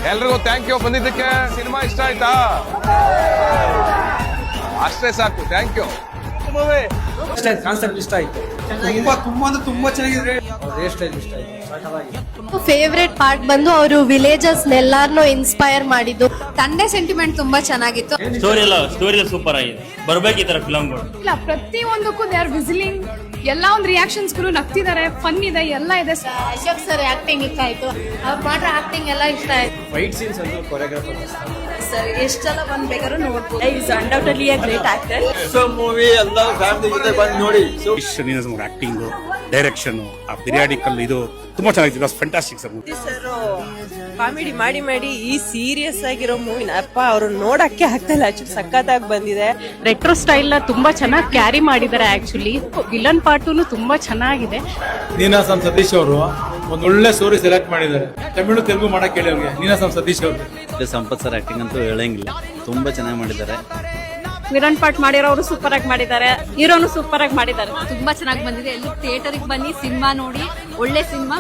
ಎಲ್ರಿಗೂ thank you ಬಂದಿದ್ದಕ್ಕೆ. Cinema ಇಷ್ಟ ಆಯ್ತಾ? ಅಷ್ಟೇ ಸಾಕು, ಥ್ಯಾಂಕ್ ಯು. ಕಾನ್ಸೆಪ್ಟ್ ಇಷ್ಟ ಆಯ್ತು. ತುಂಬಾ ಚೆನ್ನಾಗಿದೆ. ಹೇರ್ ಸ್ಟೈಲ್ ಇಷ್ಟ ಆಯ್ತು. ಫೇವ್ರೆಟ್ ಪಾರ್ಟ್ ಬಂದು ಅವರು ವಿಲೇಜಸ್ ನೆಲ್ಲಾರ್ನು ಇನ್ಸ್ಪೈರ್ ಮಾಡಿದ್ದು. ತಂದೆ ಸೆಂಟಿಮೆಂಟ್ ತುಂಬಾ ಚೆನ್ನಾಗಿತ್ತು. ಸ್ಟೋರಿ ಸೂಪರ್ ಆಗಿದೆ. ಬರ್ಬೇಕು ಈ ತರ ಫಿಲಮ್ಗಳು. ಇಲ್ಲ, ಪ್ರತಿಯೊಂದಕ್ಕೂ ದೇ ಆರ್ ವಿಸಿಲಿಂಗ್. ಎಲ್ಲ ಒಂದು ರಿಯಾಕ್ಷನ್ಸ್ ಗಳು ನಗ್ತಿದ್ದಾರೆ, ಫನ್ ಇದೆ, ಎಲ್ಲ ಇದೆ. ಅಶೋಕ್ ಸರ್ ಆಕ್ಟಿಂಗ್ ಇಷ್ಟ ಆಯ್ತು. ಅವ್ರು ಮಾಡೋ ಆಕ್ಟಿಂಗ್ ಎಲ್ಲ ಇಷ್ಟ ಆಯ್ತು. ಫೈಟ್ ಸೀನ್ಸ್ ಅಂತೂ ಕೊರಿಯೋಗ್ರಾಫರ್ ಸರ್ ಎಷ್ಟೆಲ್ಲ ಬಂದ್ ಬೇಕಾದ್ರೂ ನೋಡ್ಬೋದು. Is undoubtedly A great actor. So movie ಎಲ್ಲ ಫ್ಯಾಮಿಲಿ ಜೊತೆ ಬಂದು ನೋಡಿ. ಆಕ್ಟಿಂಗ್, ಡೈರೆಕ್ಷನ್, ಆ ಪಿರಿಯಾಡಿಕಲ್ ಇದು ತುಂಬಾ ಚೆನ್ನಾಗಿದೆ. Fantastic sir. ಸರ್ ಕಾಮಿಡಿ ಮಾಡಿ ಈ ಸೀರಿಯಸ್ ಆಗಿರೋ ಮೂವಿನ ಅಪ್ಪ ಅವರು ನೋಡಕ್ಕೆ ಆಗ್ತಿಲ್ಲ. ಆಕ್ಚುಲಿ ಸಖತ್ತಾಗಿ ಬಂದಿದೆ. ರೆಟ್ರೋ ಸ್ಟೈಲ್ ನ ತುಂಬಾ ಚೆನ್ನಾಗಿ ಕ್ಯಾರಿ ಮಾಡಿದ್ದಾರೆ. ಆಕ್ಚುಲಿ ವಿಲನ್ ಪಾರ್ಟುನು ತುಂಬಾ ಚೆನ್ನಾಗಿದೆ. ನೀನಾಸಂ ಸತೀಶ್ ಅವರು ಒಂದು ಒಳ್ಳೆ ಸ್ಟೋರಿ ಸೆಲೆಕ್ಟ್ ಮಾಡಿದ್ದಾರೆ. ತಮಿಳು ತೆಲುಗು ಮಾಡಕ್ ಹೇಳಿ ಅವ್ರಿಗೆ. ನೀನಾಸಂ ಸತೀಶ್ ಅವರು. ಸಂಪತ್ ಸರ್ ಆಕ್ಟಿಂಗ್ ಅಂತೂ ಹೇಳಂಗಿಲ್ಲ, ತುಂಬಾ ಚೆನ್ನಾಗಿ ಮಾಡಿದ್ದಾರೆ. ವಿಲನ್ ಪಾರ್ಟ್ ಮಾಡಿರೋರು ಸೂಪರ್ ಆಗಿ ಮಾಡಿದ್ದಾರೆ. ಹೀರೋನು ಸೂಪರ್ ಆಗಿ ಮಾಡಿದ್ದಾರೆ. ತುಂಬಾ ಚೆನ್ನಾಗಿ ಬಂದಿದೆ. ಎಲ್ಲರೂ ಥಿಯೇಟರ್ಗೆ ಬನ್ನಿ, ಸಿನಿಮಾ ನೋಡಿ. ಒಳ್ಳೆ ಸಿನಿಮಾ.